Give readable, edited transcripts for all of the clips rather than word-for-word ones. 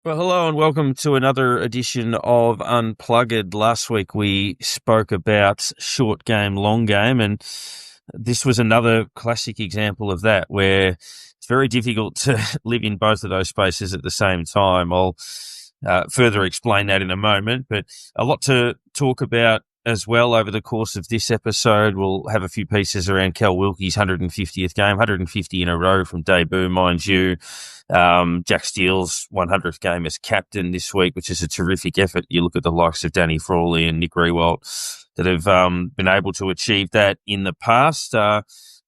Well, hello and welcome to another edition of Unplugged. Last week we spoke about short game, long game, and this was another classic example of that where it's very difficult to live in both of those spaces at the same time. I'll further explain that in a moment, but a lot to talk about as well over the course of this episode. We'll have a few pieces around Callum Wilkie's 150th game, 150 in a row from debut, mind you. Jack Steele's 100th game as captain this week, which is a terrific effort. You look at the likes of Danny Frawley and Nick Riewoldt that have been able to achieve that in the past.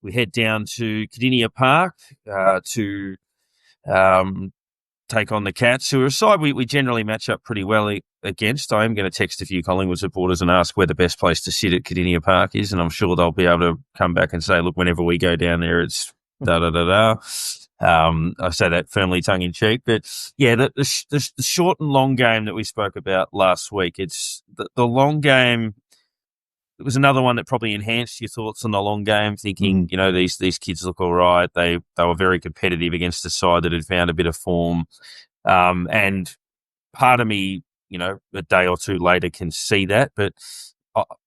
We head down to Kardinia Park to take on the Cats, who are a side we generally match up pretty well against. I am going to text a few Collingwood supporters and ask where the best place to sit at Kardinia Park is, and I'm sure they'll be able to come back and say, look, whenever we go down there, it's da-da-da-da. I say that firmly tongue-in-cheek. But, yeah, the short and long game that we spoke about last week, it's the long game. It was another one that probably enhanced your thoughts on the long game, thinking, these kids look all right. They were very competitive against a side that had found a bit of form. And part of me, a day or two later can see that. But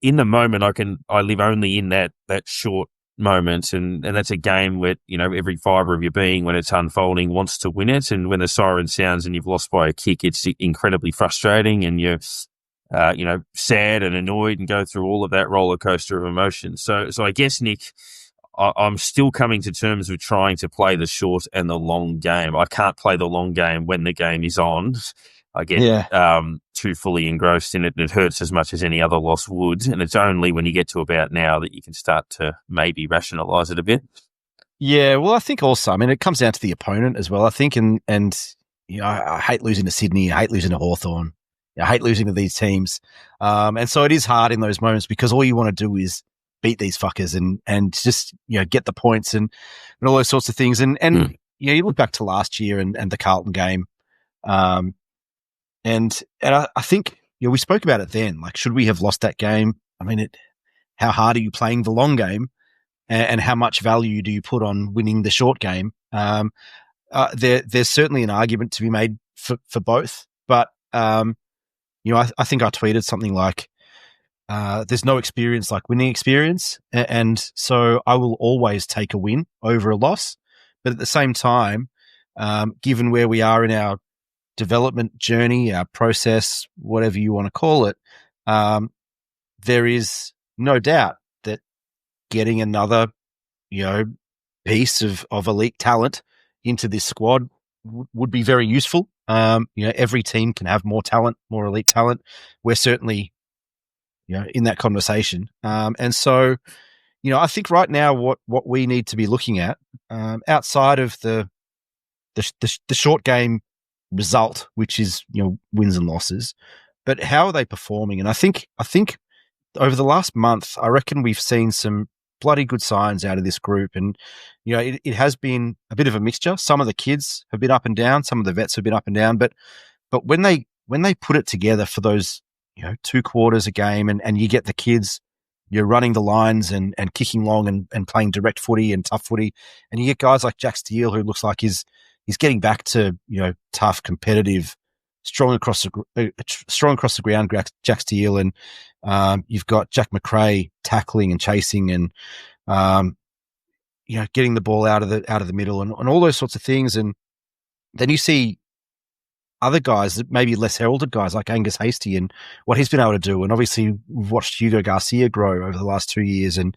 in the moment, I live only in that short moment. And that's a game where, every fibre of your being, when it's unfolding, wants to win it. And when the siren sounds and you've lost by a kick, it's incredibly frustrating, and you're sad and annoyed and go through all of that roller coaster of emotions. So I guess, Nick, I'm still coming to terms with trying to play the short and the long game. I can't play the long game when the game is on. I get too fully engrossed in it, and it hurts as much as any other loss would. And it's only when you get to about now that you can start to maybe rationalise it a bit. Yeah, well, I think also, it comes down to the opponent as well, I think. And I hate losing to Sydney. I hate losing to Hawthorn. I hate losing to these teams. And so it is hard in those moments, because all you want to do is beat these fuckers and just, get the points and all those sorts of things. And you look back to last year and the Carlton game. And I think, we spoke about it then, like, should we have lost that game? How hard are you playing the long game, and how much value do you put on winning the short game? There's certainly an argument to be made for both, but, I think I tweeted something like, there's no experience like winning experience. And so I will always take a win over a loss. But at the same time, given where we are in our development journey, our process, whatever you want to call it, there is no doubt that getting another, piece of elite talent into this squad would be very useful. Every team can have more talent, more elite talent. We're certainly, in that conversation. And so, I think right now what we need to be looking at, outside of the short game result, which is, wins and losses, but how are they performing? And I think over the last month, I reckon we've seen some bloody good signs out of this group. And, it has been a bit of a mixture. Some of the kids have been up and down. Some of the vets have been up and down. But when they put it together for those, 2 quarters a game, and you get the kids, you're running the lines and kicking long and playing direct footy and tough footy. And you get guys like Jack Steele, who looks like he's getting back to, tough, competitive, strong across the ground, Jack Steele. And you've got Jack McRae tackling and chasing and, getting the ball out of the middle and all those sorts of things. And then you see other guys that maybe less heralded guys like Angus Hastie and what he's been able to do. And obviously we've watched Hugo Garcia grow over the last 2 years and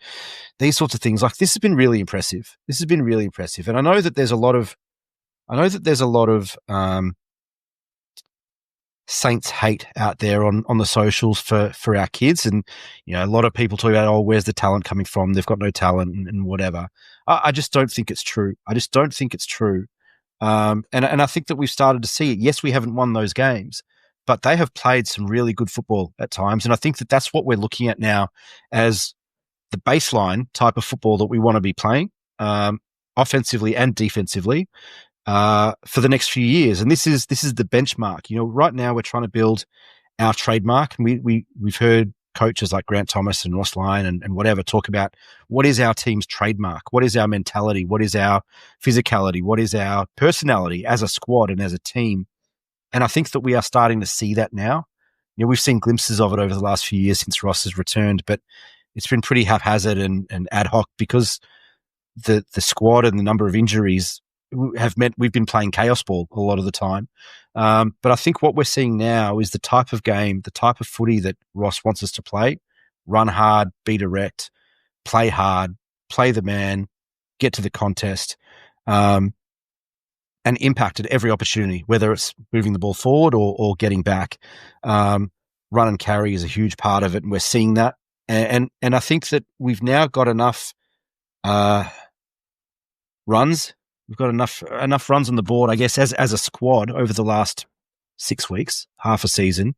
these sorts of things. Like, this has been really impressive. And I know that there's a lot of Saints hate out there on the socials for our kids. And, a lot of people talk about, where's the talent coming from? They've got no talent and whatever. I just don't think it's true. And I think that we've started to see it. Yes, we haven't won those games, but they have played some really good football at times. And I think that that's what we're looking at now as the baseline type of football that we want to be playing, offensively and defensively, for the next few years. And this is the benchmark. Right now we're trying to build our trademark, and we've heard coaches like Grant Thomas and Ross Lyon and whatever talk about what is our team's trademark, what is our mentality, what is our physicality, what is our personality as a squad and as a team. And I think that we are starting to see that now. We've seen glimpses of it over the last few years since Ross has returned, but it's been pretty haphazard and ad hoc because the squad and the number of injuries have meant we've been playing chaos ball a lot of the time. But I think what we're seeing now is the type of game, the type of footy that Ross wants us to play: run hard, be direct, play hard, play the man, get to the contest, and impact at every opportunity, whether it's moving the ball forward or getting back. Run and carry is a huge part of it, and we're seeing that. And I think that we've now got enough runs. We've got enough runs on the board, I guess, as a squad over the last 6 weeks, half a season,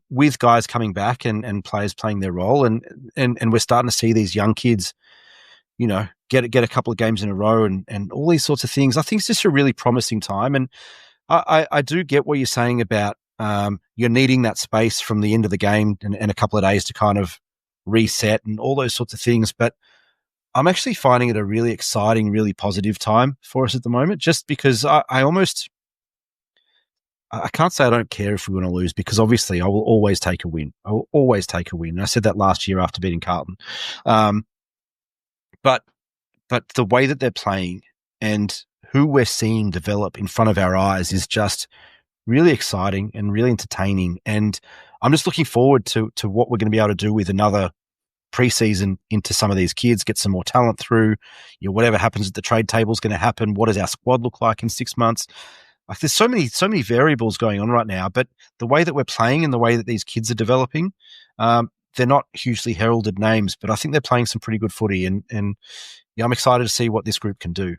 with guys coming back and players playing their role, and we're starting to see these young kids, get a couple of games in a row and all these sorts of things. I think it's just a really promising time, and I do get what you're saying about you're needing that space from the end of the game and a couple of days to kind of reset and all those sorts of things, but I'm actually finding it a really exciting, really positive time for us at the moment, just because I can't say I don't care if we want to lose, because obviously I will always take a win. I will always take a win. And I said that last year after beating Carlton. But the way that they're playing and who we're seeing develop in front of our eyes is just really exciting and really entertaining. And I'm just looking forward to what we're going to be able to do with another preseason into some of these kids, get some more talent through. Whatever happens at the trade table is going to happen. What does our squad look like in 6 months? Like, there's so many variables going on right now, but the way that we're playing and the way that these kids are developing, they're not hugely heralded names, but I think they're playing some pretty good footy, and I'm excited to see what this group can do.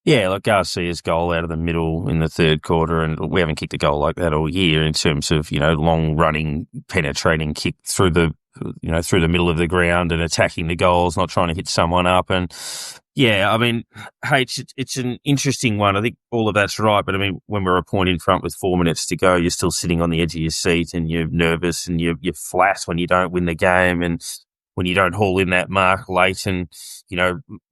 Yeah, like Garcia's goal out of the middle in the third quarter, and we haven't kicked a goal like that all year in terms of, long running, penetrating kick through the middle of the ground and attacking the goals, not trying to hit someone up. And yeah, I mean, it's an interesting one. I think all of that's right. But I mean, when we're a point in front with 4 minutes to go, you're still sitting on the edge of your seat and you're nervous and you're flat when you don't win the game and when you don't haul in that mark late. And,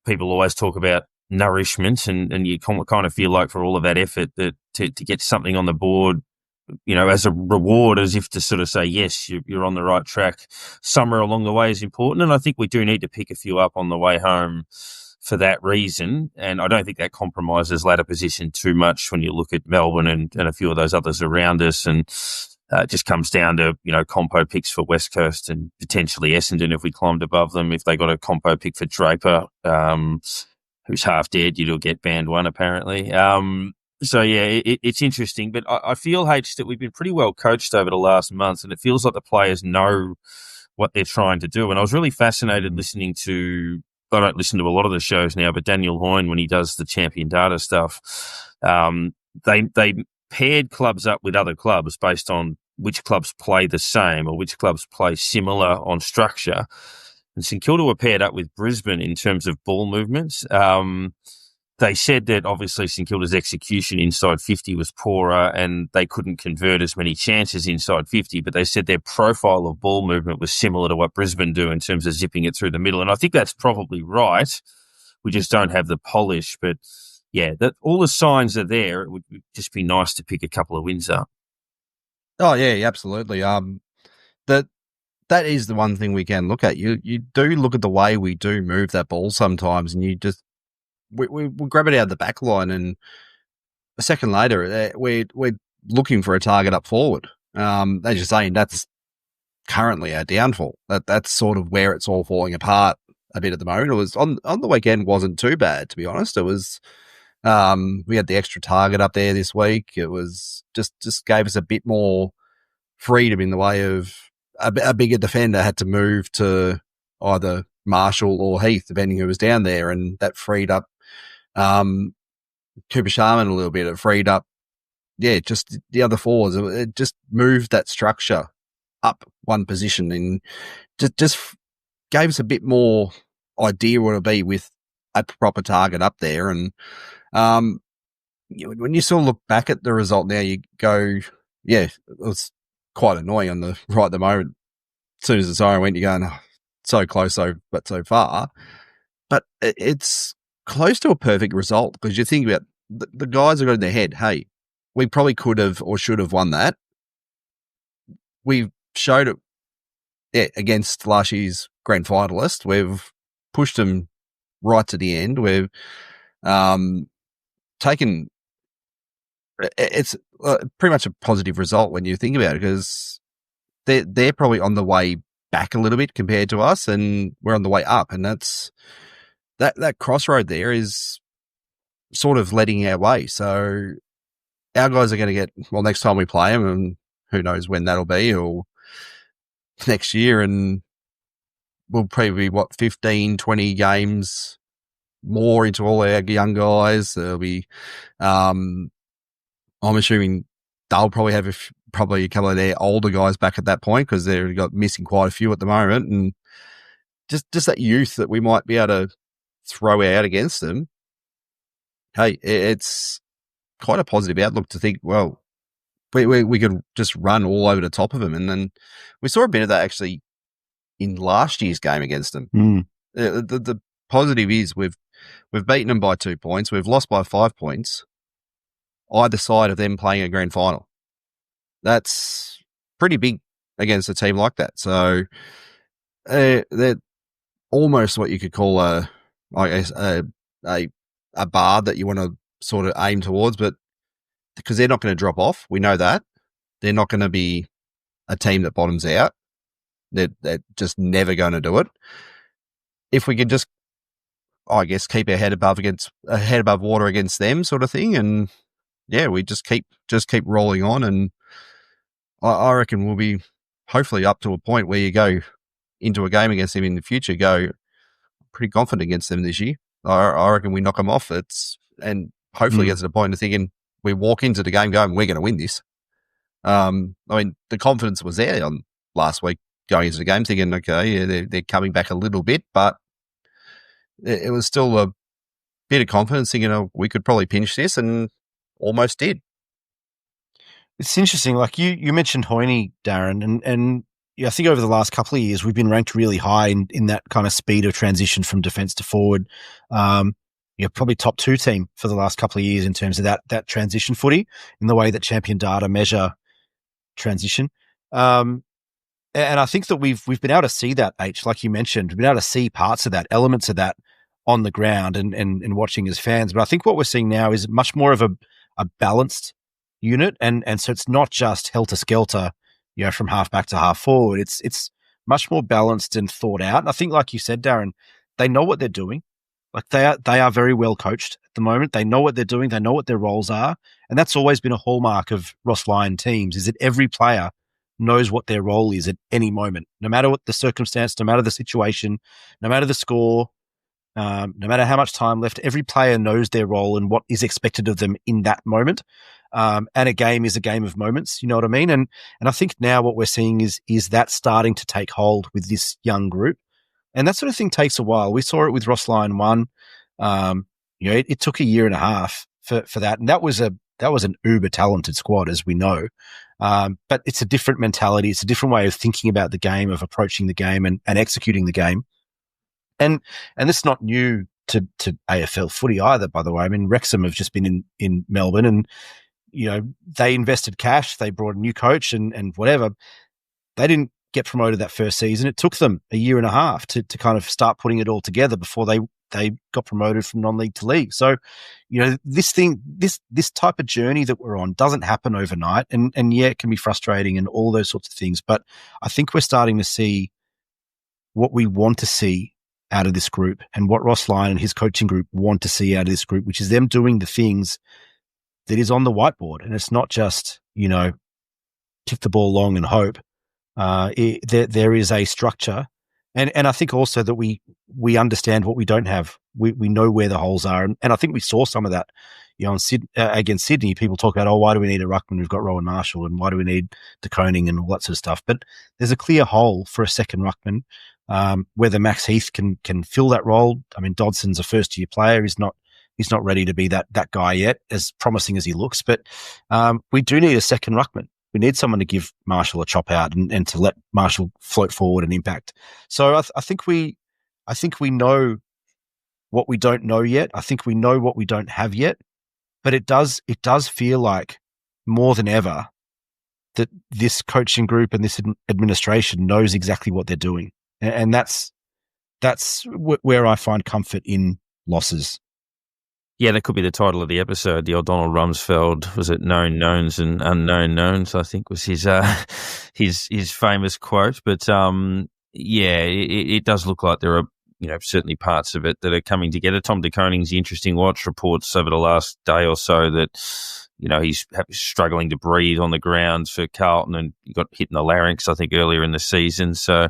people always talk about nourishment, and you kind of feel like for all of that effort that to get something on the board, as a reward, as if to sort of say, yes, you're on the right track somewhere along the way is important. And I think we do need to pick a few up on the way home for that reason. And I don't think that compromises ladder position too much when you look at Melbourne and a few of those others around us. And it just comes down to, compo picks for West Coast and potentially Essendon if we climbed above them. If they got a compo pick for Draper, who's half dead, you'll get band one apparently. So, yeah, it's interesting. But I feel, H, that we've been pretty well coached over the last months, and it feels like the players know what they're trying to do. And I was really fascinated listening to, I don't listen to a lot of the shows now, but Daniel Hoyne, when he does the champion data stuff, they paired clubs up with other clubs based on which clubs play the same or which clubs play similar on structure. And St Kilda were paired up with Brisbane in terms of ball movements. They said that obviously St Kilda's execution inside 50 was poorer and they couldn't convert as many chances inside 50, but they said their profile of ball movement was similar to what Brisbane do in terms of zipping it through the middle. And I think that's probably right. We just don't have the polish. But yeah, that all the signs are there. It would just be nice to pick a couple of wins up. Oh, yeah, absolutely. That is the one thing we can look at. You do look at the way we do move that ball sometimes, and you just we grab it out of the back line, and a second later we're looking for a target up forward. As you're saying, that's currently our downfall. That's sort of where it's all falling apart a bit at the moment. It was on the weekend wasn't too bad, to be honest. It was we had the extra target up there this week. It was just gave us a bit more freedom in the way of a bigger defender had to move to either Marshall or Heath, depending who was down there, and that freed up Cooper Sharman a little bit. It freed up, just the other forwards. It just moved that structure up one position and just gave us a bit more idea what it'll be with a proper target up there. And when you sort of look back at the result now, you go, it was quite annoying on the right at the moment. As soon as the siren went, you're going, so close, but so far. But it's close to a perfect result because you think about the guys have got in their head, hey, we probably could have or should have won that. We've showed it against last year's grand finalist. We've pushed them right to the end. We've taken it's pretty much a positive result when you think about it because they're probably on the way back a little bit compared to us, and we're on the way up, and that's that crossroad there is sort of letting our way. So our guys are going to get next time we play them, and who knows when that'll be, or next year, and we'll probably be 15, 20 games more into all our young guys. There'll be, I'm assuming they'll probably have probably a couple of their older guys back at that point because they've got missing quite a few at the moment, and just that youth that we might be able to throw out against them. Hey, it's quite a positive outlook to think, well, we could just run all over the top of them. And then we saw a bit of that actually in last year's game against them. The positive is we've beaten them by 2 points. We've lost by 5 points either side of them playing a grand final. That's pretty big against a team like that. So they're almost what you could call a bar that you want to sort of aim towards, but because they're not going to drop off, we know that. They're not going to be a team that bottoms out. They're just never going to do it. If we could just, I guess, keep our head above water against them, sort of thing, and yeah, we just keep rolling on, and I reckon we'll be hopefully up to a point where you go into a game against them in the future, go pretty confident against them this year. I reckon we knock them off. And hopefully gets to the point of thinking we walk into the game going, we're going to win this. I mean, the confidence was there on last week going into the game, thinking, okay, yeah, they're coming back a little bit, but it was still a bit of confidence, thinking, oh, we could probably pinch this, and almost did. It's interesting. Like you mentioned Hoyne, Darren, and I think over the last couple of years, we've been ranked really high in that kind of speed of transition from defence to forward. Probably top 2 team for the last couple of years in terms of that transition footy in the way that Champion Data measure transition. And I think that we've been able to see that, H, like you mentioned, we've been able to see parts of that, elements of that on the ground and watching as fans. But I think what we're seeing now is much more of a balanced unit. And so it's not just helter-skelter, from half back to half forward. It's much more balanced and thought out. And I think, like you said, Darren, they know what they're doing. Like they are very well coached at the moment. They know what they're doing. They know what their roles are. And that's always been a hallmark of Ross Lyon teams, is that every player knows what their role is at any moment, no matter what the circumstance, no matter the situation, no matter the score, no matter how much time left. Every player knows their role and what is expected of them in that moment. And a game is a game of moments, you know what I mean? And I think now what we're seeing is that starting to take hold with this young group. And that sort of thing takes a while. We saw it with Ross Lyon 1. It took a year and a half for that. And that was an uber talented squad, as we know. But it's a different mentality. It's a different way of thinking about the game, of approaching the game and executing the game. And it's not new to AFL footy either, by the way. I mean, Wrexham have just been in Melbourne, and they invested cash, they brought a new coach and whatever. They didn't get promoted that first season. It took them a year and a half to kind of start putting it all together before they got promoted from non-league to league. So, this type of journey that we're on doesn't happen overnight. And yeah, it can be frustrating and all those sorts of things. But I think we're starting to see what we want to see out of this group, and what Ross Lyon and his coaching group want to see out of this group, which is them doing the things that is on the whiteboard. And it's not just, kick the ball long and hope. There is a structure. And I think also that we understand what we don't have. We know where the holes are. And I think we saw some of that, against Sydney. People talk about, why do we need a ruckman? We've got Rowan Marshall, and why do we need De Koning and all that sort of stuff? But there's a clear hole for a second ruckman, whether Max Heath can fill that role. I mean, Dodson's a first-year player. He's not ready to be that guy yet, as promising as he looks. But we do need a second ruckman. We need someone to give Marshall a chop out and to let Marshall float forward and impact. So I think we know what we don't know yet. I think we know what we don't have yet, but it does feel like more than ever that this coaching group and this administration knows exactly what they're doing. And that's where I find comfort in losses. Yeah, that could be the title of the episode. The old Donald Rumsfeld, was it known knowns and unknown knowns, I think was his his famous quote. But it does look like there are, certainly parts of it that are coming together. Tom de Koning's the interesting watch. Reports over the last day or so that, he's struggling to breathe on the ground for Carlton, and he got hit in the larynx, I think, earlier in the season. So,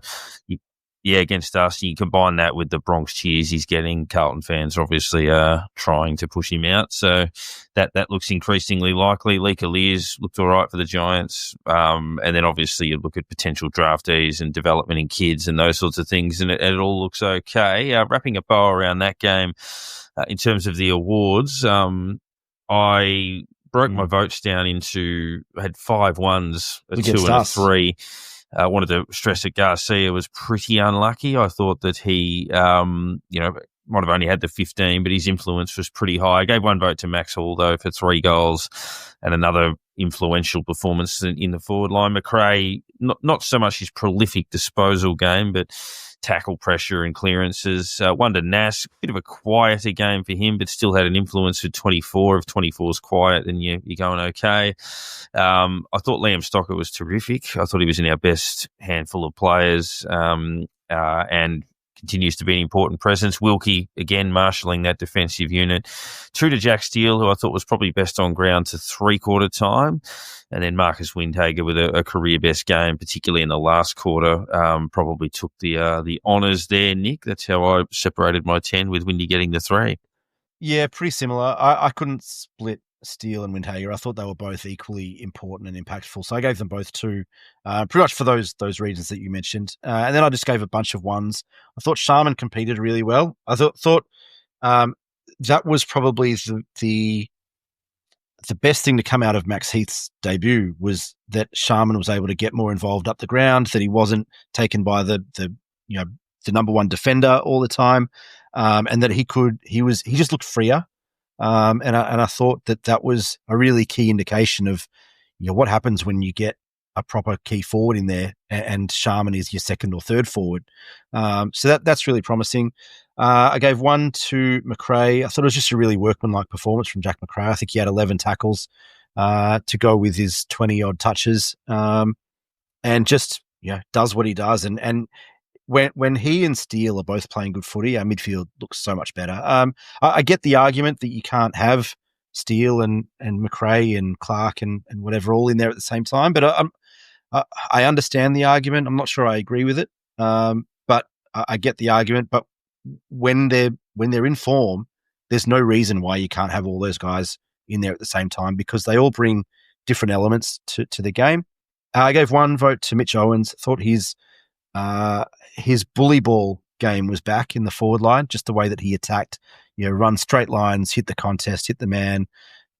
against us, you combine that with the Bronx cheers he's getting. Carlton fans are obviously trying to push him out. So that looks increasingly likely. Lee Lears looked all right for the Giants. And then obviously you look at potential draftees and development in kids and those sorts of things, and it all looks okay. Wrapping a bow around that game, in terms of the awards, I broke my votes down into, I had 5 1s, a 2 and a 3. I wanted to stress that Garcia was pretty unlucky. I thought that he, might have only had the 15, but his influence was pretty high. I gave 1 vote to Max Hall, though, for 3 goals and another influential performance in the forward line. McRae, not so much his prolific disposal game, but tackle pressure and clearances. 1 to Nass, a bit of a quieter game for him, but still had an influence for 24. If 24 is quiet, then you're going okay. I thought Liam Stocker was terrific. I thought he was in our best handful of players, and continues to be an important presence. Wilkie, again, marshalling that defensive unit. 2 to Jack Steele, who I thought was probably best on ground to 3-quarter time. And then Marcus Windhager with a career-best game, particularly in the last quarter, probably took the honours there, Nick. That's how I separated my 10, with Windy getting the 3. Yeah, pretty similar. I couldn't split Steele and Windhager. I thought they were both equally important and impactful, so I gave them both 2, pretty much for those reasons that you mentioned. And then I just gave a bunch of 1s. I thought Sharman competed really well. I thought that was probably the best thing to come out of Max Heath's debut, was that Sharman was able to get more involved up the ground, that he wasn't taken by the number 1 defender all the time, and that he just looked freer. And I thought that was a really key indication of, what happens when you get a proper key forward in there, and Sharman is your second or third forward. So that's really promising. I gave 1 to McRae. I thought it was just a really workmanlike performance from Jack McRae. I think he had 11 tackles to go with his 20-odd touches, and just does what he does. And when he and Steele are both playing good footy, our midfield looks so much better. I get the argument that you can't have Steele and McRae and Clark and whatever all in there at the same time, but I understand the argument. I'm not sure I agree with it, but I get the argument. But when they're in form, there's no reason why you can't have all those guys in there at the same time, because they all bring different elements to the game. I gave 1 vote to Mitch Owens. Thought his bully ball game was back in the forward line, just the way that he attacked, run straight lines, hit the contest, hit the man,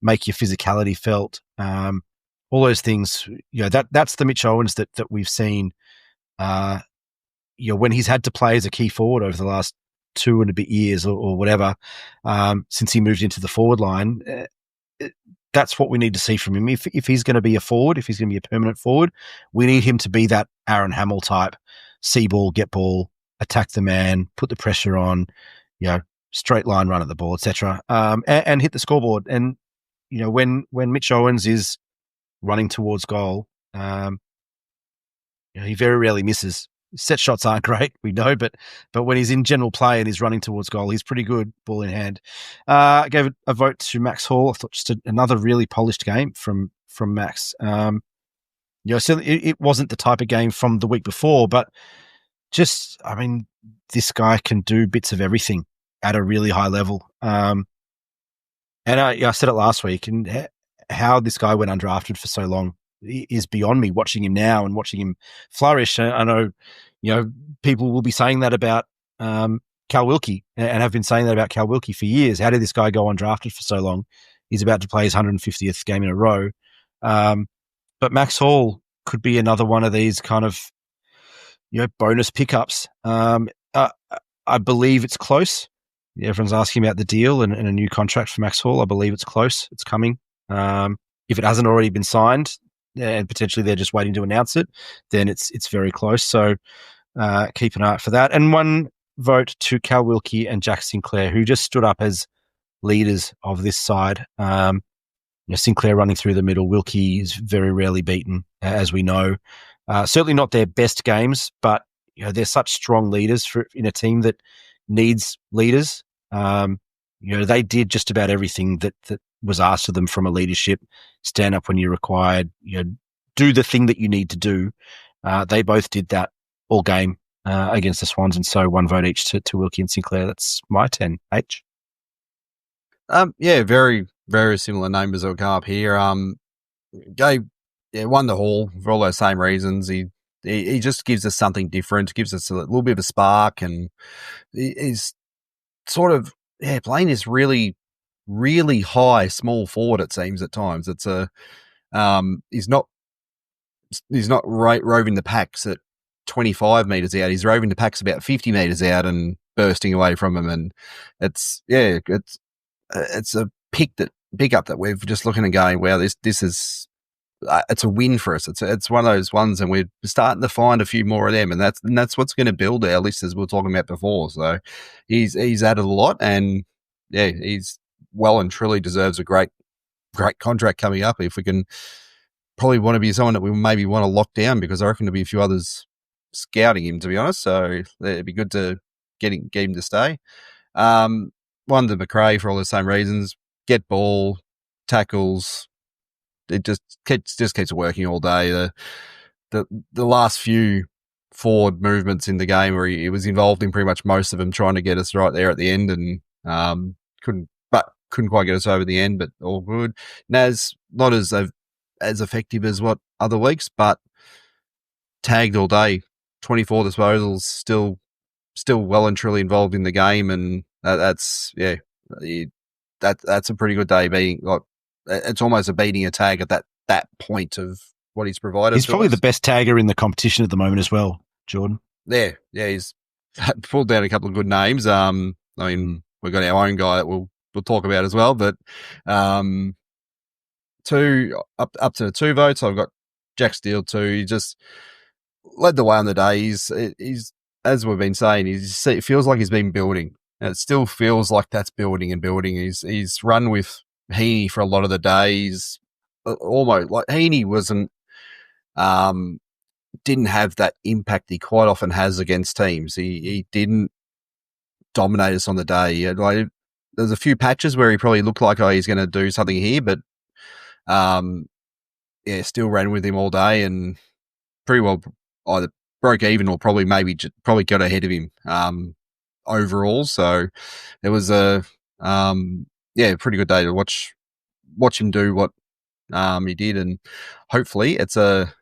make your physicality felt, all those things. That's the Mitch Owens that we've seen, when he's had to play as a key forward over the last 2 and a bit years or whatever, since he moved into the forward line. That's what we need to see from him. If he's going to be a forward, if he's going to be a permanent forward, we need him to be that Aaron Hamill type, see ball, get ball, attack the man, put the pressure on, straight line run at the ball, etc., and hit the scoreboard. And when Mitch Owens is running towards goal, he very rarely misses. Set shots aren't great, we know, but when he's in general play and he's running towards goal, he's pretty good, ball in hand. I gave a vote to Max Hall. I thought just another really polished game from Max. So it wasn't the type of game from the week before, but this guy can do bits of everything at a really high level. And I said it last week, and how this guy went undrafted for so long is beyond me. Watching him now and watching him flourish, I know, people will be saying that about Cal Wilkie, and have been saying that about Cal Wilkie for years. How did this guy go undrafted for so long? He's about to play his 150th game in a row. But Max Hall could be another one of these kind of, bonus pickups. I believe it's close. Everyone's asking about the deal and a new contract for Max Hall. I believe it's close. It's coming. If it hasn't already been signed, and potentially they're just waiting to announce it, then it's very close. So keep an eye out for that. And one vote to Callum Wilkie and Jack Sinclair, who just stood up as leaders of this side. Sinclair running through the middle. Wilkie is very rarely beaten, as we know. Certainly not their best games, but they're such strong leaders in a team that needs leaders. They did just about everything that was asked of them from a leadership. Stand up when you're required. Do the thing that you need to do. They both did that all game against the Swans, and so one vote each to Wilkie and Sinclair. That's my 10. H. Very, very similar numbers that will come up here. Won the Hall for all those same reasons. He just gives us something different, gives us a little bit of a spark, and he's sort of playing this really, really high small forward. It seems at times it's he's not roving the packs at 25 meters out. He's roving the packs about 50 meters out and bursting away from him, and it's a pickup that we're just looking and going, wow, this is it's a win for us. It's one of those ones, and we're starting to find a few more of them, and that's what's going to build our list, as we were talking about before. So he's added a lot, and he's well and truly deserves a great contract coming up. If we can, probably want to be someone that we maybe want to lock down, because I reckon there'll be a few others scouting him, to be honest. So it'd be good to get him to stay. One to McRae for all the same reasons. Get ball, tackles. It just keeps working all day. The last few forward movements in the game where he was involved in pretty much most of them, trying to get us right there at the end, and couldn't quite get us over the end, but all good. Naz, not as effective as what other weeks, but tagged all day. 24 disposals, still well and truly involved in the game, and that's a pretty good day. Beating, like, it's almost a beating a tag at that point of what he's provided. He's probably the best tagger in the competition at the moment as well, Jordan. Yeah, he's pulled down a couple of good names. I mean, we've got our own guy that we'll talk about as well, but up to 2 votes. I've got Jack Steele 2. He just led the way on the day. He's as we've been saying, it feels like he's been building, and it still feels like that's building and building. He's run with Heaney for a lot of the days. Almost like Heaney didn't have that impact he quite often has against teams. He didn't dominate us on the day. There's a few patches where he probably looked like, he's going to do something here, but still ran with him all day and pretty well either broke even or probably got ahead of him overall. So it was a pretty good day to watch him do what he did, and hopefully it's a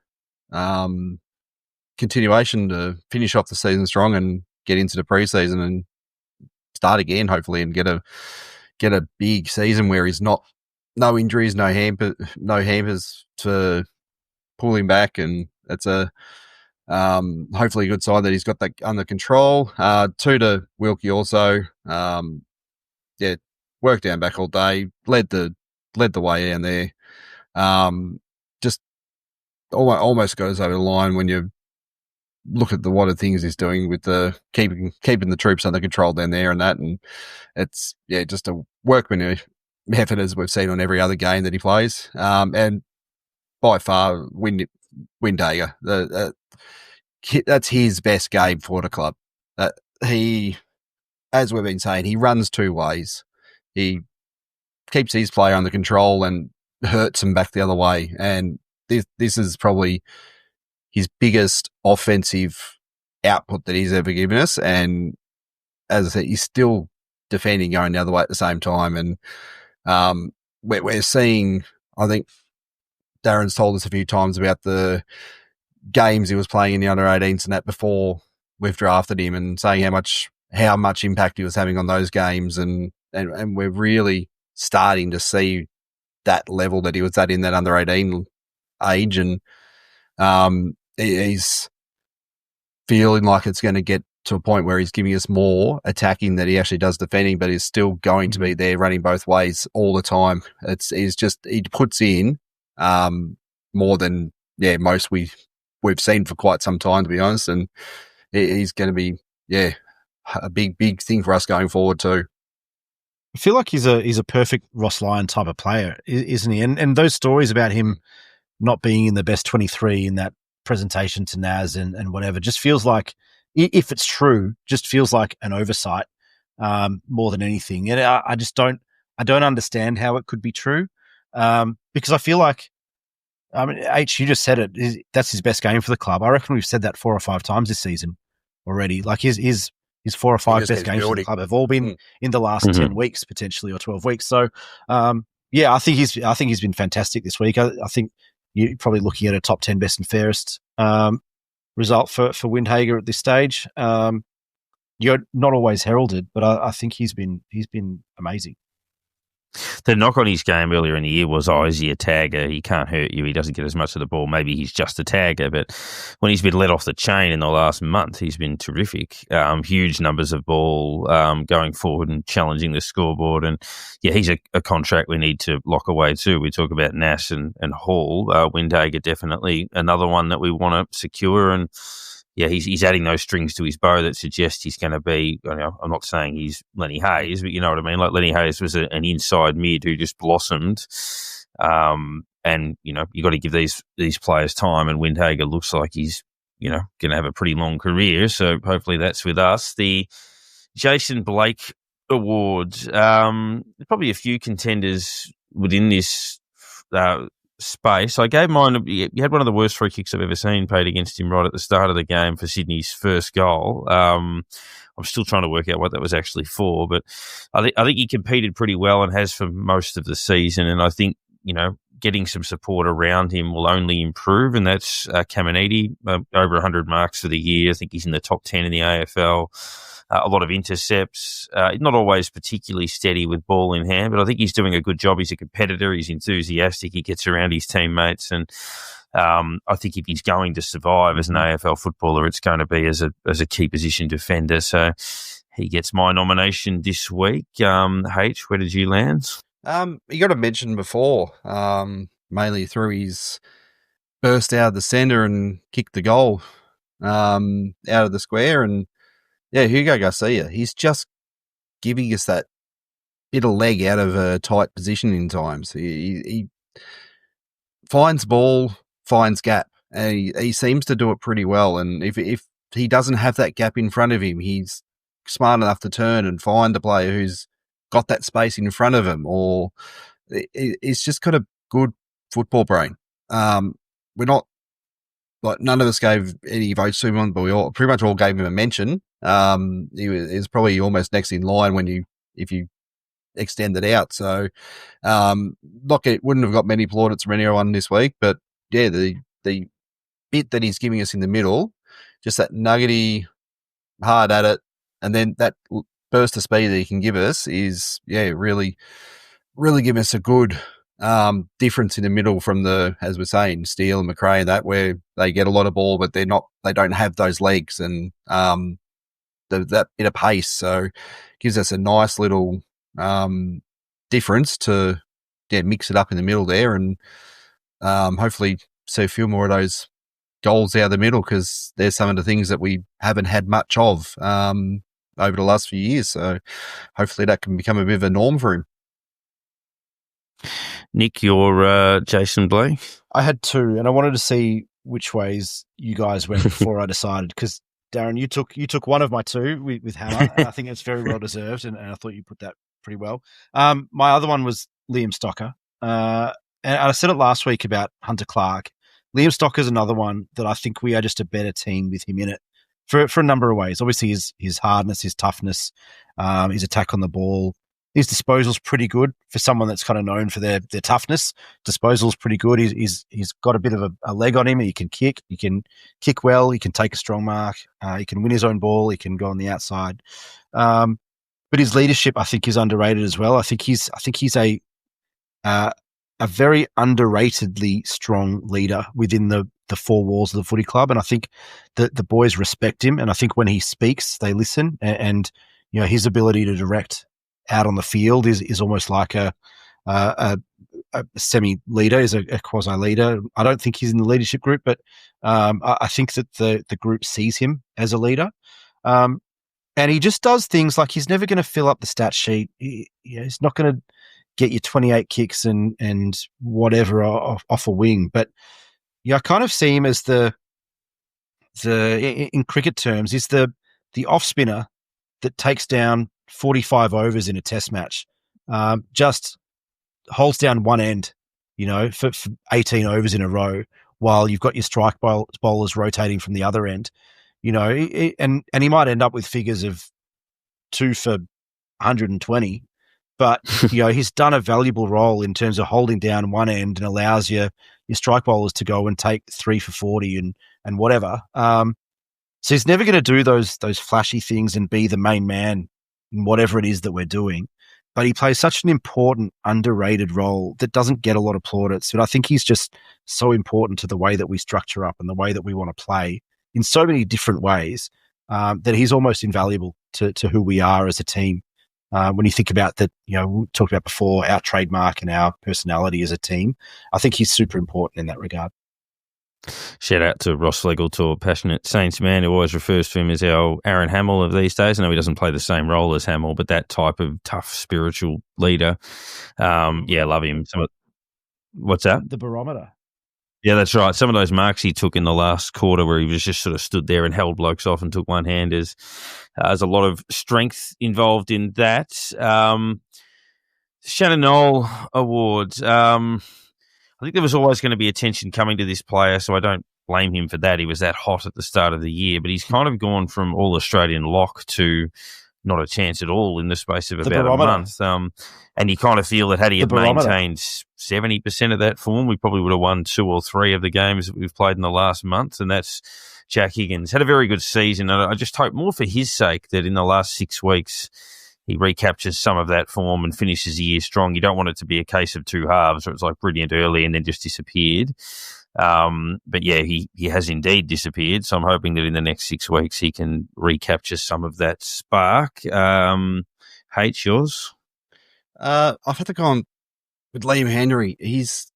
continuation to finish off the season strong and get into the preseason and start again, hopefully, and get a big season where he's no injuries, no hampers to pull him back, and it's a hopefully a good sign that he's got that under control. 2 to Wilkie also. Worked down back all day, led the way down there. Just almost goes over the line when you look at what the things he's doing with the keeping the troops under control down there and that, and it's just a workman effort as we've seen on every other game that he plays. And by far Windager, that's his best game for the club. He, as we've been saying, he runs 2 ways. He keeps his player under control and hurts him back the other way. And this is probably his biggest offensive output that he's ever given us. And as I said, he's still defending going the other way at the same time. And we're seeing, I think Darren's told us a few times about the games he was playing in the under 18s and that before we've drafted him, and saying how much impact he was having on those games. And we're really starting to see that level that he was at in that under 18 age. And he's feeling like it's going to get to a point where he's giving us more attacking than he actually does defending, but is still going to be there running both ways all the time. He puts in more than most we've seen for quite some time, to be honest, and he's going to be a big thing for us going forward too. I feel like he's a perfect Ross Lyon type of player, isn't he? And those stories about him not being in the best 23 in that presentation to Naz and whatever just feels like, if it's true, just feels like an oversight more than anything. And I don't understand how it could be true because I feel like, I mean, H, you just said it, that's his best game for the club. I reckon we've said that 4 or 5 times this season already. Like his 4 or 5 best games for the club have all been in the last 10 weeks, potentially, or 12 weeks. So, I think he's been fantastic this week. I think you're probably looking at a top 10 best and fairest result for Windhager at this stage. You're not always heralded, but I think he's been amazing. The knock on his game earlier in the year was, is he a tagger? He can't hurt you. He doesn't get as much of the ball. Maybe he's just a tagger. But when he's been let off the chain in the last month, he's been terrific. Huge numbers of ball going forward and challenging the scoreboard. And, he's a contract we need to lock away too. We talk about Nash and Hall. Windhager definitely another one that we want to secure. And, he's adding those strings to his bow that suggest he's going to be, I'm not saying he's Lenny Hayes, but you know what I mean? Like Lenny Hayes was an inside mid who just blossomed. And, you got to give these players time, and Windhager looks like he's, going to have a pretty long career. So hopefully that's with us. The Jason Blake Awards, probably a few contenders within this space. I gave mine. You had one of the worst free kicks I've ever seen paid against him right at the start of the game for Sydney's first goal. I'm still trying to work out what that was actually for, but I think he competed pretty well and has for most of the season. And I think getting some support around him will only improve. And that's Caminiti, over 100 marks for the year. I think he's in the top 10 in the AFL. A lot of intercepts, not always particularly steady with ball in hand, but I think he's doing a good job. He's a competitor. He's enthusiastic. He gets around his teammates. And I think if he's going to survive as an AFL footballer, it's going to be as a key position defender. So he gets my nomination this week. H, where did you land? You got to mention before, mainly through his burst out of the centre and kicked the goal out of the square. And Hugo Garcia, he's just giving us that bit of leg out of a tight position in times. He finds ball, finds gap, and he seems to do it pretty well. And if he doesn't have that gap in front of him, he's smart enough to turn and find a player who's got that space in front of him, or he's just got a good football brain. We're not, like, none of us gave any votes to him, but we pretty much all gave him a mention. He was probably almost next in line if you extend it out. So, look, it wouldn't have got many plaudits from anyone this week, but the bit that he's giving us in the middle, just that nuggety, hard at it, and then that burst of speed that he can give us is, really, really giving us a good difference in the middle from as we're saying, Steele and McRae, that where they get a lot of ball, but they don't have those legs and that bit of pace. So gives us a nice little difference to mix it up in the middle there, and hopefully see a few more of those goals out of the middle, because there's some of the things that we haven't had much of over the last few years. So hopefully that can become a bit of a norm for him. Nick, your Jason Blake? I had 2, and I wanted to see which ways you guys went before I decided, because Darren, you took one of my 2 with Hammer, and I think it's very well deserved, and I thought you put that pretty well. My other one was Liam Stocker, and I said it last week about Hunter Clark. Liam Stocker is another one that I think we are just a better team with him in it for a number of ways. Obviously, his hardness, his toughness, his attack on the ball. His disposal's pretty good for someone that's kind of known for their toughness. Disposal's pretty good. He's got a bit of a leg on him. He can kick well. He can take a strong mark. He can win his own ball. He can go on the outside. But his leadership, I think, is underrated as well. I think he's a very underratedly strong leader within the the four walls of the footy club. And I think that the boys respect him. And I think when he speaks, they listen. And his ability to direct out on the field is almost like a semi-leader, is a quasi-leader. I don't think he's in the leadership group, but I think that the group sees him as a leader. And he just does things like he's never going to fill up the stat sheet. He's not going to get you 28 kicks and whatever off a wing. But I kind of see him as the in cricket terms, is the off spinner that takes down 45 overs in a test match. Just holds down one end, for 18 overs in a row, while you've got your strike bowlers rotating from the other end. And he might end up with figures of 2 for 120, but he's done a valuable role in terms of holding down one end and allows your strike bowlers to go and take 3 for 40 and whatever. So he's never going to do those flashy things and be the main man in whatever it is that we're doing. But he plays such an important, underrated role that doesn't get a lot of plaudits. But I think he's just so important to the way that we structure up and the way that we want to play in so many different ways, that he's almost invaluable to who we are as a team. When you think about that, we talked about before, our trademark and our personality as a team, I think he's super important in that regard. Shout out to Ross Flegel, passionate Saints man, who always refers to him as our Aaron Hamill of these days. I know he doesn't play the same role as Hamill, but that type of tough spiritual leader. Love him. What's that? The barometer. Yeah, that's right. Some of those marks he took in the last quarter where he was just sort of stood there and held blokes off and took one-handers. There's a lot of strength involved in that. Shannon Knoll Awards. I think there was always going to be attention coming to this player, so I don't blame him for that. He was that hot at the start of the year, but he's kind of gone from all-Australian lock to not a chance at all in the space of about a month. And you kind of feel that had he had maintained 70% of that form, we probably would have won 2 or 3 of the games that we've played in the last month, and that's Jack Higgins. Had a very good season, and I just hope more for his sake that in the last 6 weeks he recaptures some of that form and finishes the year strong. You don't want it to be a case of 2 halves where it's like brilliant early and then just disappeared. But yeah, he has indeed disappeared. So I'm hoping that in the next 6 weeks he can recapture some of that spark. H, yours? I've had to go on with Liam Henry. He's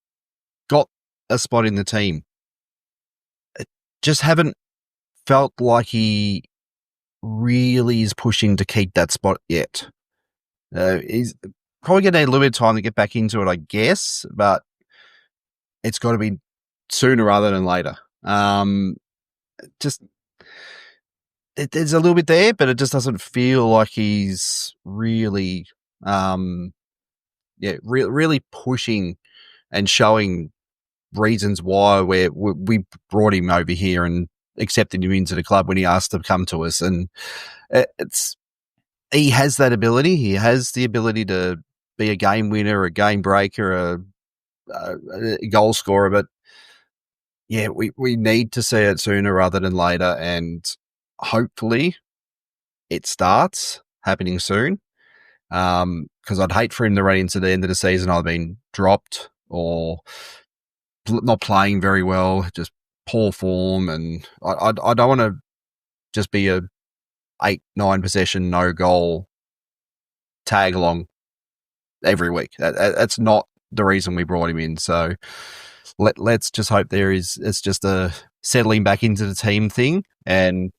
got a spot in the team. Just haven't felt like he really is pushing to keep that spot yet. He's probably going to need a little bit of time to get back into it, I guess, but it's got to be sooner rather than later. There's a little bit there, but it just doesn't feel like he's really, really pushing and showing reasons why we brought him over here and accepted him into the club when he asked to come to us. And he has that ability. He has the ability to be a game winner, a game breaker, a goal scorer, but yeah, we need to see it sooner rather than later, and hopefully it starts happening soon. Because I'd hate for him to run into the end of the season either being dropped or not playing very well, just poor form, and I don't want to just be a 8-9 possession no goal tag along every week. That's not the reason we brought him in. So let's just hope it's just a settling back into the team thing, and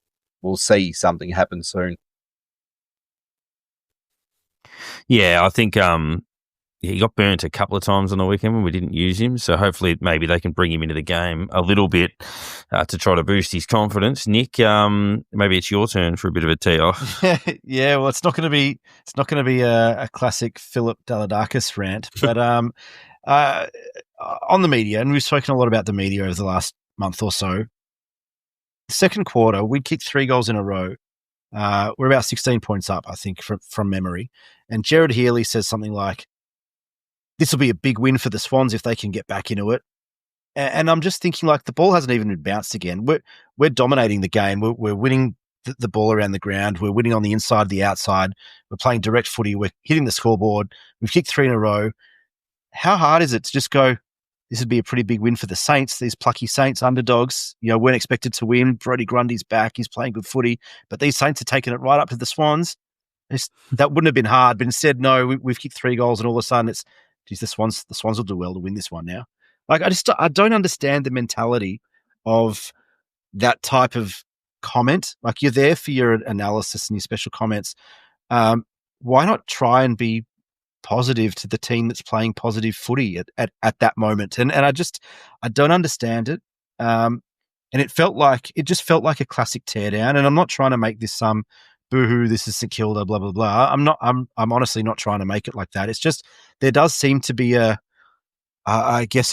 we'll see something happen soon. Yeah, I think he got burnt a couple of times on the weekend when we didn't use him. So hopefully maybe they can bring him into the game a little bit to try to boost his confidence. Nick, maybe it's your turn for a bit of a tee off. Yeah, well, it's not going to be a classic Philip Daladakis rant, but on the media, and we've spoken a lot about the media over the last month or so. Second quarter, we kicked 3 goals in a row. We're about 16 points up, I think, from memory. And Jared Healy says something like, this will be a big win for the Swans if they can get back into it. And I'm just thinking, like, the ball hasn't even been bounced again. We're dominating the game. We're winning the ball around the ground. We're winning on the inside, the outside. We're playing direct footy. We're hitting the scoreboard. We've kicked 3 in a row. How hard is it to just go, this would be a pretty big win for the Saints. These plucky Saints underdogs, weren't expected to win. Brodie Grundy's back. He's playing good footy. But these Saints are taking it right up to the Swans. That wouldn't have been hard. But instead, no, we've kicked 3 goals and all of a sudden the Swans will do well to win this one now. Like, I don't understand the mentality of that type of comment. Like, you're there for your analysis and your special comments. Why not try and be positive to the team that's playing positive footy at that moment? And I don't understand it. And it just felt like a classic teardown. And I'm not trying to make this some boohoo, this is St Kilda, blah blah blah. I'm honestly not trying to make it like that. It's just there does seem to be a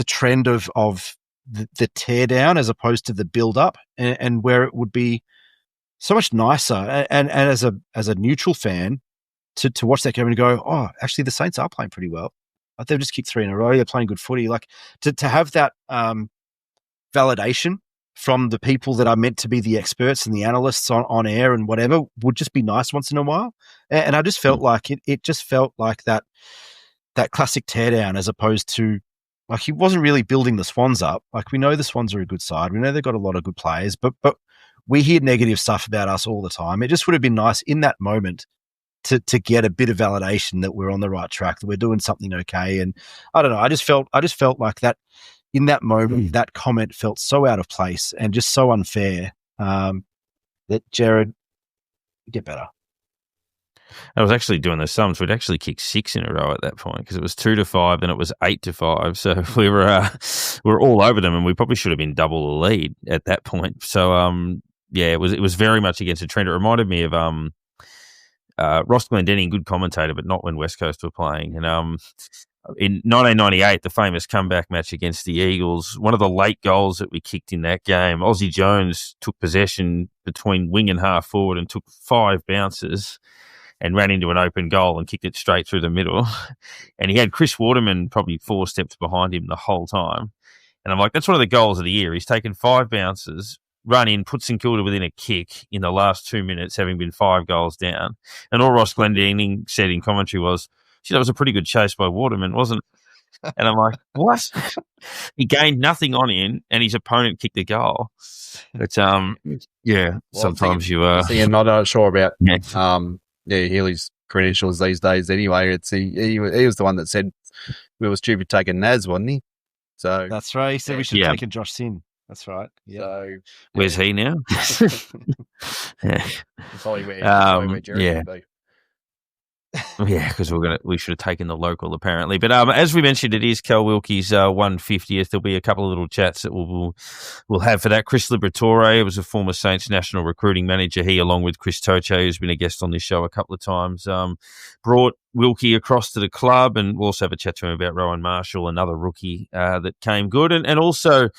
trend of the teardown as opposed to the build up, and where it would be so much nicer and as a neutral fan to watch that game and go, oh, actually the Saints are playing pretty well. Like, they've just kicked 3 in a row. They're playing good footy. Like, to have that validation from the people that are meant to be the experts and the analysts on air and whatever would just be nice once in a while. And I just felt like it just felt like that classic teardown, as opposed to, like, he wasn't really building the Swans up. Like, we know the Swans are a good side. We know they've got a lot of good players, but we hear negative stuff about us all the time. It just would have been nice in that moment to get a bit of validation that we're on the right track, that we're doing something okay. And I don't know, I just felt like that in that moment, that comment felt so out of place and just so unfair, that Jared, get better. I was actually doing the sums. We'd actually kicked 6 in a row at that point, because it was 2-5, then it was 8-5. So we were all over them, and we probably should have been double the lead at that point. So it was very much against a trend. It reminded me of Ross Glendenning, good commentator, but not when West Coast were playing. And in 1998, the famous comeback match against the Eagles, one of the late goals that we kicked in that game, Aussie Jones took possession between wing and half forward and took 5 bounces and ran into an open goal and kicked it straight through the middle. And he had Chris Waterman probably 4 steps behind him the whole time. And I'm like, that's one of the goals of the year. He's taken 5 bounces, run in, put St Kilda within a kick in the last 2 minutes, having been 5 goals down. And all Ross Glendenning said in commentary was, that was a pretty good chase by Waterman, wasn't it? And I'm like, what? He gained nothing on him, and his opponent kicked the goal. But, sometimes you are. So you're not sure about Healy's credentials these days anyway. He was the one that said we were stupid taking Naz, wasn't he? So that's right. He said we should have taken Josh Sin. That's right. Yeah. So where's he now? Probably where Jerry would be. Yeah, because we should have taken the local apparently. But as we mentioned, it is Callum Wilkie's 150th. There'll be a couple of little chats that we'll have for that. Chris Liberatore was a former Saints national recruiting manager. He, along with Chris Toche, who's been a guest on this show a couple of times, brought Wilkie across to the club, and we'll also have a chat to him about Rowan Marshall, another rookie that came good, and also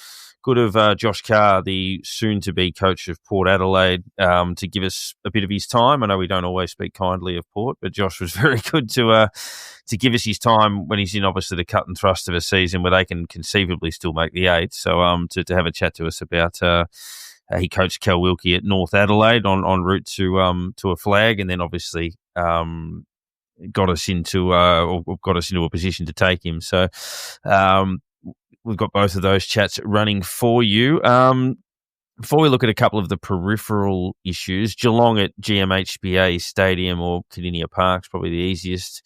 good of Josh Carr, the soon-to-be coach of Port Adelaide, to give us a bit of his time. I know we don't always speak kindly of Port, but Josh was very good to give us his time when he's in, obviously, the cut and thrust of a season where they can conceivably still make the 8. So to have a chat to us about he coached Cal Wilkie at North Adelaide en route to a flag, and then obviously got us into a position to take him. So we've got both of those chats running for you. Before we look at a couple of the peripheral issues, Geelong at GMHBA Stadium or Cardinia Park is probably the easiest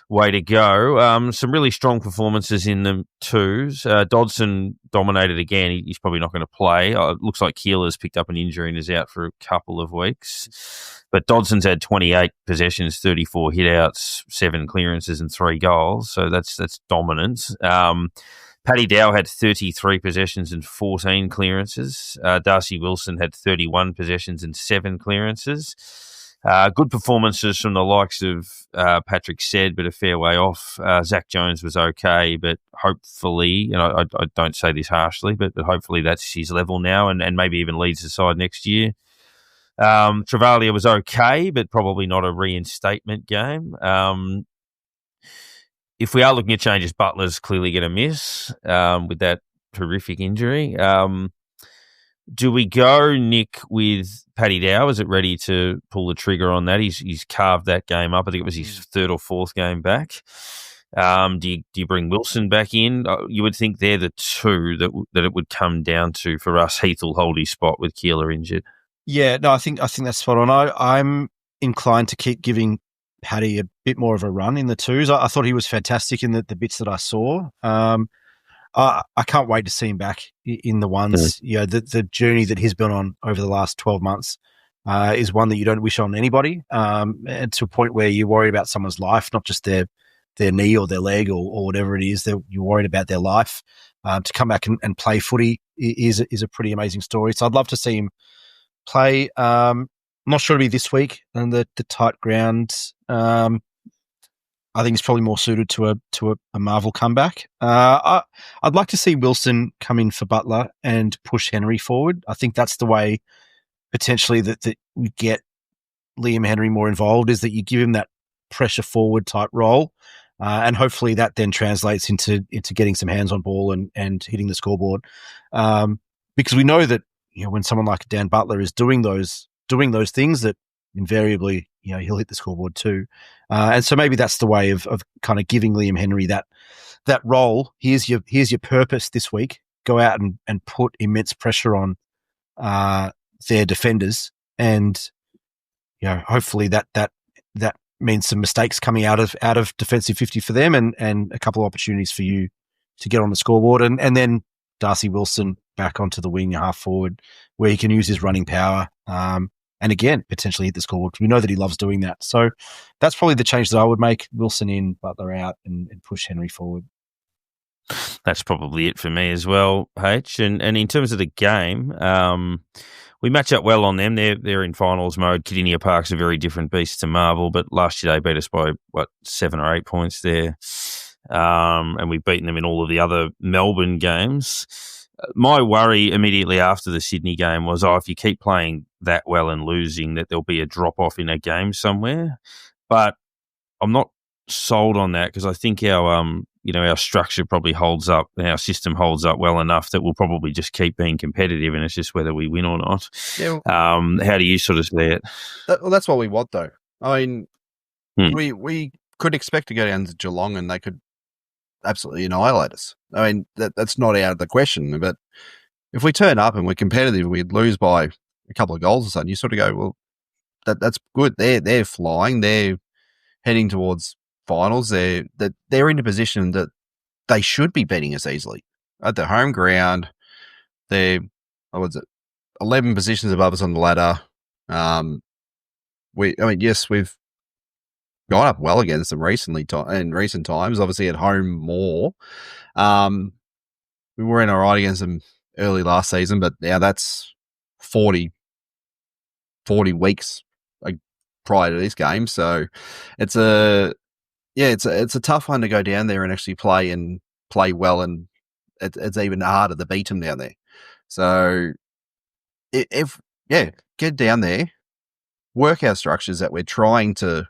way to go. Some really strong performances in the twos. Dodson dominated again. He's probably not going to play. It looks like Keeler's picked up an injury and is out for a couple of weeks. But Dodson's had 28 possessions, 34 hit-outs, 7 clearances and 3 goals. So that's dominant. Paddy Dow had 33 possessions and 14 clearances. Darcy Wilson had 31 possessions and 7 clearances. Good performances from the likes of Patrick Said, but a fair way off. Zach Jones was okay, but hopefully, I don't say this harshly, but hopefully that's his level now and maybe even leads the side next year. Travalia was okay, but probably not a reinstatement game. If we are looking at changes, Butler's clearly going to miss with that horrific injury. Do we go, Nick, with Paddy Dow? Is it ready to pull the trigger on that? He's carved that game up. I think it was his 3rd or 4th game back. Do you bring Wilson back in? You would think they're the two that it would come down to for us. Heath will hold his spot with Keeler injured. Yeah, no, I think that's spot on. I'm inclined to keep giving Paddy a bit more of a run in the twos. I thought he was fantastic in the bits that I saw. I can't wait to see him back in the ones. You know, the journey that he's been on over the last 12 months is one that you don't wish on anybody. And to a point where you're worried about someone's life, not just their knee or their leg or whatever it is that you're worried about their life. To come back and play footy is a pretty amazing story. So I'd love to see him play. I'm not sure it'll be this week and the tight ground. I think it's probably more suited to a Marvel comeback. I'd like to see Wilson come in for Butler and push Henry forward. I think that's the way potentially that we get Liam Henry more involved, is that you give him that pressure forward type role. And hopefully that then translates into getting some hands on ball and hitting the scoreboard. Because we know that, you know, when someone like Dan Butler is doing those things, that invariably, you know, he'll hit the scoreboard too. And so maybe that's the way of kind of giving Liam Henry that role. Here's your purpose this week. Go out and put immense pressure on their defenders, and you know, hopefully that means some mistakes coming out of defensive 50 for them, and a couple of opportunities for you to get on the scoreboard, and then Darcy Wilson back onto the wing half forward where he can use his running power. And again, potentially hit the scoreboard, because we know that he loves doing that. So that's probably the change that I would make. Wilson in, Butler out, and push Henry forward. That's probably it for me as well, H. And in terms of the game, we match up well on them. They're in finals mode. Kardinia Park's a very different beast to Marvel, but last year they beat us by, 7 or 8 points there. And we've beaten them in all of the other Melbourne games. My worry immediately after the Sydney game was, if you keep playing that well and losing, that there'll be a drop-off in a game somewhere. But I'm not sold on that, because I think our structure probably holds up, and our system holds up well enough that we'll probably just keep being competitive, and it's just whether we win or not. Yeah. How do you sort of see it? Well, that's what we want, though. I mean, we could expect to go down to Geelong and they could absolutely annihilate us. I mean, that's not out of the question. But if we turn up and we're competitive, we'd lose by a couple of goals or something, you sort of go, well, that's good. They're flying. They're heading towards finals. They're in a position that they should be beating us easily at their home ground. They're 11 positions above us on the ladder. Yes, we've gone up well against them in recent times. Obviously, at home more. We were in all right against them early last season, but now that's 40 weeks prior to this game. So it's a tough one to go down there and actually play well, and it's even harder to beat them down there. So get down there, work our structures that we're trying a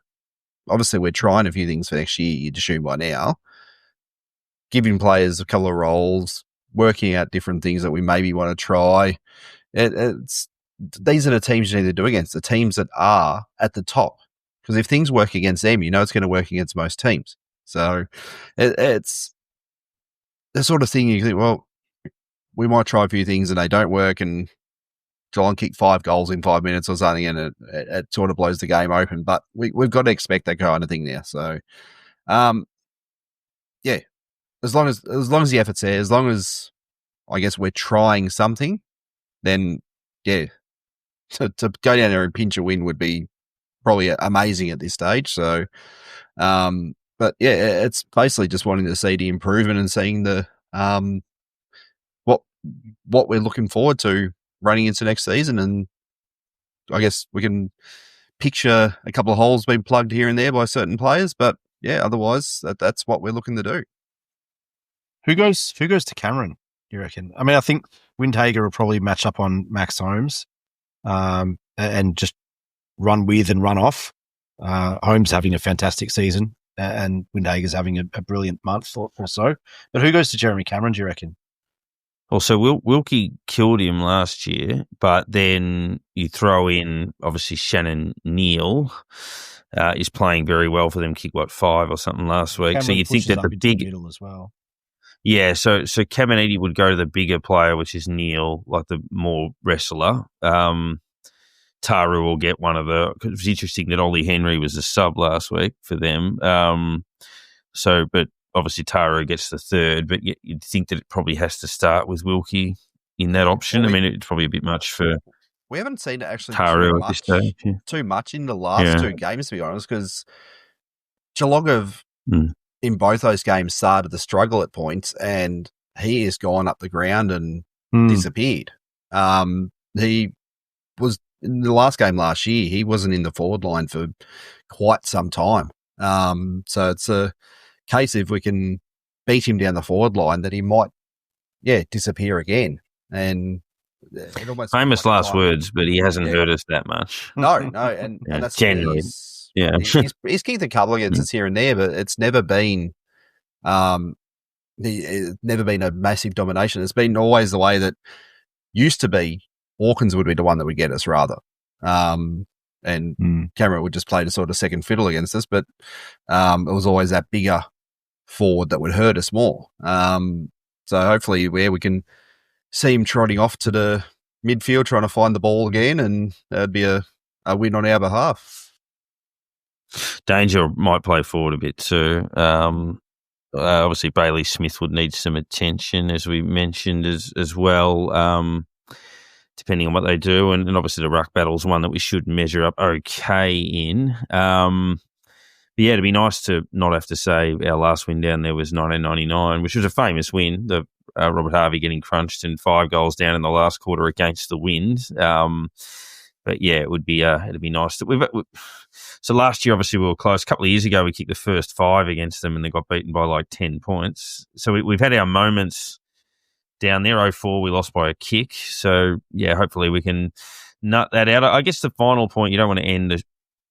few things for next year, you'd assume by now, giving players a couple of roles, working out different things that we maybe want to try. These are the teams you need to do against, the teams that are at the top. Because if things work against them, you know it's going to work against most teams. So it's the sort of thing you think, well, we might try a few things and they don't work, and Geelong kick 5 goals in 5 minutes or something, and it sort of blows the game open. But we've got to expect that kind of thing now. So, as long as the effort's there, as long as I guess we're trying something, then to go down there and pinch a win would be probably amazing at this stage. So, but it's basically just wanting to see the improvement and seeing the what we're looking forward to running into next season. And I guess we can picture a couple of holes being plugged here and there by certain players, but otherwise that's what we're looking to do. Who goes to Cameron, you reckon? I mean, I think Windhager will probably match up on Max Holmes, and just run with and run off. Holmes having a fantastic season, and Windhager's having a brilliant month or so. But who goes to Jeremy Cameron, do you reckon? Also, Wilkie killed him last year, but then you throw in, obviously, Shannon Neal. is playing very well for them. Kicked 5 or something last week. Cameron so you think that the big middle as well. Yeah, so Caminiti would go to the bigger player, which is Neil, like the more wrestler. Taru will get one of the. Cause it was interesting that Ollie Henry was a sub last week for them. But obviously Taru gets the third, but you'd think that it probably has to start with Wilkie in that option. I mean, it's probably a bit much for. We haven't seen it actually Taru at this stage. Yeah. Too much in the last two games, to be honest, because Geelong have in both those games started to struggle at points, and he has gone up the ground and disappeared. He was in the last game last year. He wasn't in the forward line for quite some time. So it's a case if we can beat him down the forward line that he might, disappear again. And it almost famous last words, but he hasn't hurt us that much. No, and that's generally. He's kicked a couple against us here and there, but it's never been, never been a massive domination. It's been always the way that used to be. Hawkins would be the one that would get us rather, and Cameron would just play the sort of second fiddle against us. But it was always that bigger forward that would hurt us more. So hopefully, we can see him trotting off to the midfield, trying to find the ball again, and that'd be a win on our behalf. Danger might play forward a bit too. Obviously, Bailey Smith would need some attention, as we mentioned, as well, depending on what they do. And obviously, the ruck battle's one that we should measure up okay in. But it'd be nice to not have to say our last win down there was 1999, which was a famous win. The Robert Harvey getting crunched and 5 goals down in the last quarter against the Wind. But it'd be nice. So last year, obviously, we were close. A couple of years ago, we kicked the first 5 against them, and they got beaten by like 10 points. So we've had our moments down there. 2004, we lost by a kick. So hopefully we can nut that out. I guess the final point, you don't want to end the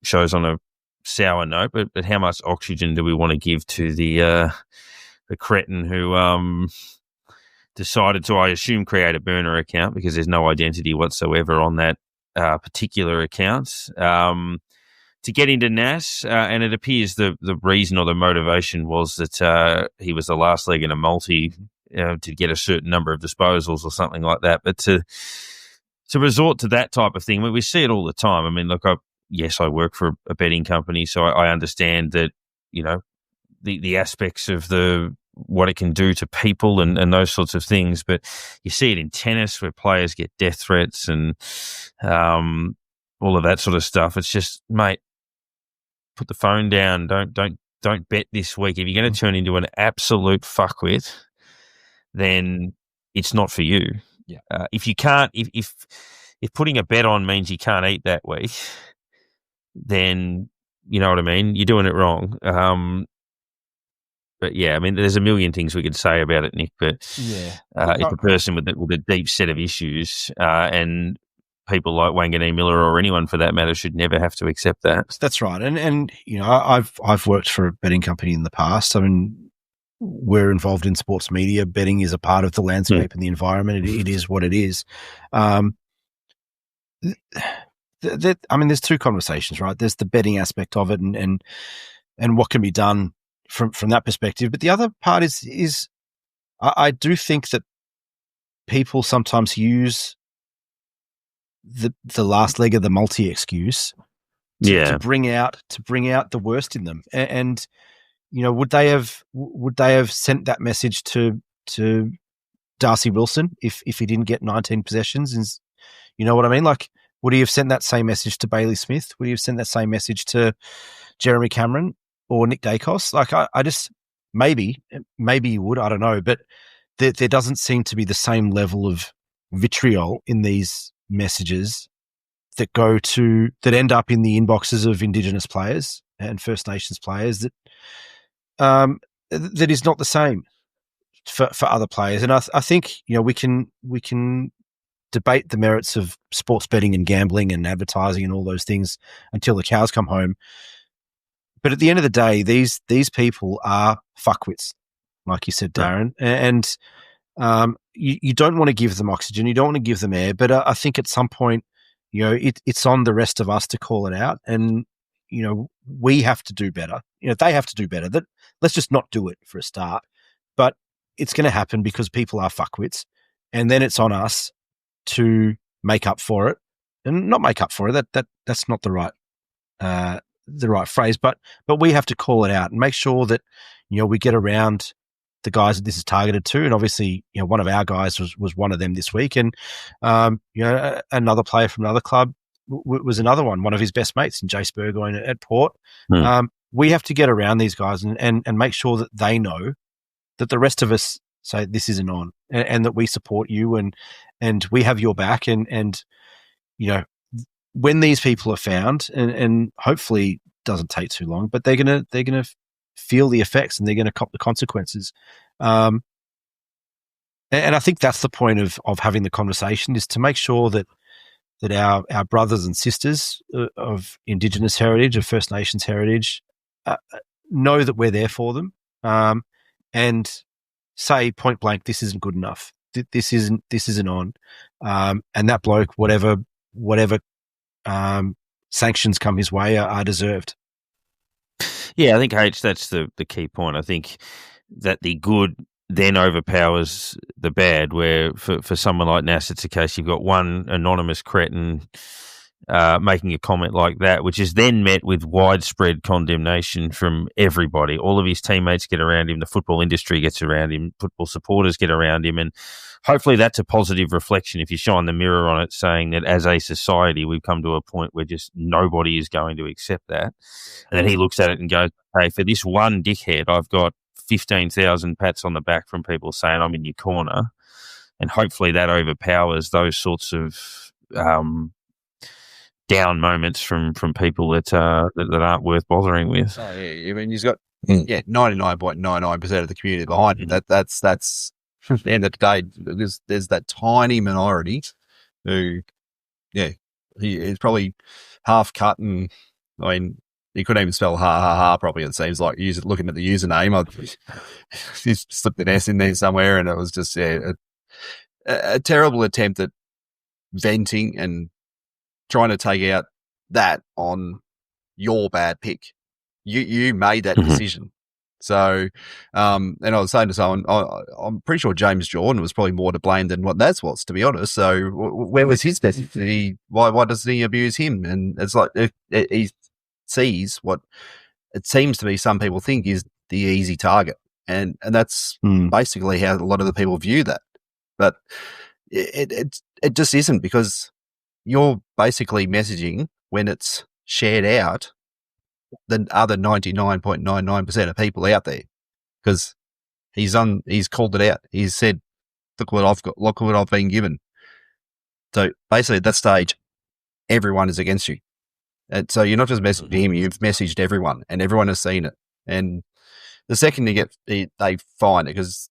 shows on a sour note, but how much oxygen do we want to give to the cretin who decided to, I assume, create a burner account because there's no identity whatsoever on that particular account to get into NAS, and it appears the reason or the motivation was that he was the last leg in a multi to get a certain number of disposals or something like that. But to resort to that type of thing, we see it all the time. I mean, look, I work for a betting company, so I understand that, the aspects of what it can do to people and those sorts of things. But you see it in tennis where players get death threats and all of that sort of stuff. It's just, mate, put the phone down. Don't bet this week. If you're going to turn into an absolute fuckwit, then it's not for you. Yeah. If you can't, if putting a bet on means you can't eat that week, then you know what I mean. You're doing it wrong. But I mean, there's a million things we could say about it, Nick. But it's a person with a deep set of issues, and people like wanganeen-milera or anyone for that matter should never have to accept that. That's right. And I've worked for a betting company in the past. I mean, we're involved in sports media. Betting is a part of the landscape and the environment. It is what it is. I mean, there's two conversations, right? There's the betting aspect of it and what can be done from that perspective. But the other part is I do think that people sometimes use the last leg of the multi excuse to bring out the worst in them. And would they have sent that message to Darcy Wilson if he didn't get 19 possessions? And you know what I mean? Like, would he have sent that same message to Bailey Smith? Would he have sent that same message to Jeremy Cameron or Nick Dacos? Like, I just maybe you would. I don't know, but there doesn't seem to be the same level of vitriol in these messages that end up in the inboxes of Indigenous players and First Nations players that is not the same for other players. And I think we can debate the merits of sports betting and gambling and advertising and all those things until the cows come home. But at the end of the day, these people are fuckwits, like you said, Darren, and you don't want to give them oxygen, you don't want to give them air. But I think at some point, it's on the rest of us to call it out. And we have to do better. They have to do better. Let's just not do it for a start. But it's going to happen because people are fuckwits, and then it's on us to make up for it, and not make up for it. That's not the right phrase, but we have to call it out and make sure that we get around the guys that this is targeted to. And obviously, one of our guys was one of them this week, and another player from another club was another one of his best mates in Jace Burgoyne at Port. We have to get around these guys and make sure that they know that the rest of us say this isn't on, and that we support you and we have your back, and when these people are found, and hopefully doesn't take too long, but they're gonna feel the effects, and they're gonna cop the consequences. And I think that's the point of having the conversation, is to make sure that our brothers and sisters of Indigenous heritage, of First Nations heritage, know that we're there for them, and say point blank, this isn't good enough. This isn't on, and that bloke, whatever sanctions come his way, are deserved. Yeah, I think that's the key point. I think that the good then overpowers the bad, where for someone like Nass, it's a case you've got one anonymous cretin making a comment like that, which is then met with widespread condemnation from everybody. All of his teammates get around him, the football industry gets around him, football supporters get around him, and hopefully that's a positive reflection if you shine the mirror on it, saying that as a society we've come to a point where just nobody is going to accept that. And then he looks at it and goes, hey, for this one dickhead, I've got 15,000 pats on the back from people saying I'm in your corner, and hopefully that overpowers those sorts of down moments from people that aren't worth bothering with. Oh yeah, I mean he's got 99.99% of the community behind him. That's at the end of the day, there's that tiny minority who, he is probably half cut, and I mean he couldn't even spell ha properly. It seems like looking at the username, he's slipped an S in there somewhere, and it was just a terrible attempt at venting and trying to take out that on your bad pick. You made that decision. So, and I was saying to someone, I'm pretty sure James Jordan was probably more to blame than what Naz was, to be honest. So where was his best? Why doesn't he abuse him? And it's like he sees what it seems to be some people think is the easy target. And that's basically how a lot of the people view that. But it just isn't, because you're basically messaging when it's shared out the other 99.99% of people out there, because he's called it out. He's said, look what I've got, look what I've been given. So basically at that stage, everyone is against you. And so you're not just messaging him, you've messaged everyone, and everyone has seen it. And the second they find it, because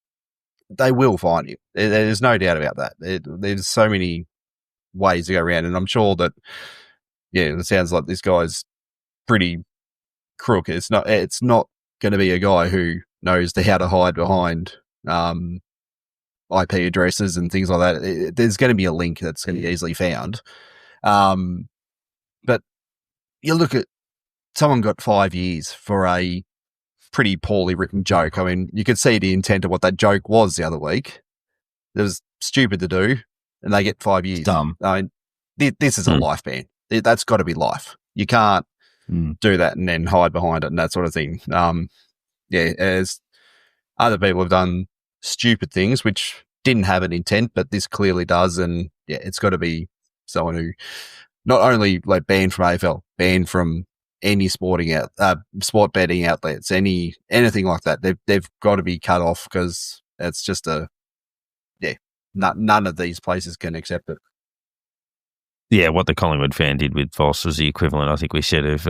they will find you. There's no doubt about that. There's so many ways to go around, and I'm sure that, it sounds like this guy's pretty crook. It's not going to be a guy who knows how to hide behind IP addresses and things like that. There's going to be a link that's going to be easily found. But you look at someone got 5 years for a pretty poorly written joke. I mean, you could see the intent of what that joke was the other week. It was stupid to do, and they get 5 years. Dumb. I mean, this is a life ban. That's got to be life. You can't do that and then hide behind it and that sort of thing. As other people have done stupid things which didn't have an intent, but this clearly does, and it's got to be someone who not only banned from AFL, banned from any sport betting outlets, anything like that. They've got to be cut off, because it's just none of these places can accept it. Yeah, what the Collingwood fan did with Voss was the equivalent, I think we said, of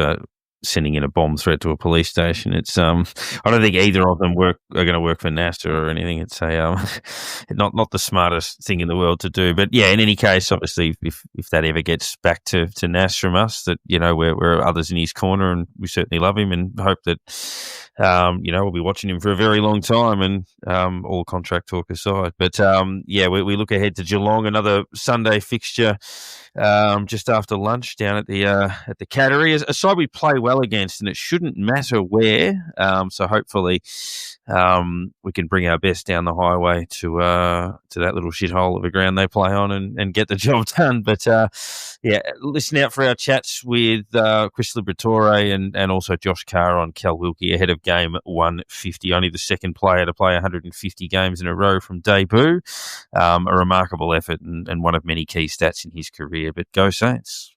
sending in a bomb threat to a police station. It's I don't think either of them are going to work for NASA or anything. It's not the smartest thing in the world to do. But yeah, in any case, obviously, if that ever gets back to Nas from us, that we're others in his corner, and we certainly love him and hope that we'll be watching him for a very long time, and all contract talk aside. But we look ahead to Geelong, another Sunday fixture just after lunch down at the Cattery. A side we play well well against, and it shouldn't matter where. So hopefully we can bring our best down the highway to that little shithole of a ground they play on and get the job done. But listen out for our chats with Chris Liberatore and also Josh Carr on Callum Wilkie ahead of game 150. Only the second player to play 150 games in a row from debut. A remarkable effort and one of many key stats in his career. But go Saints.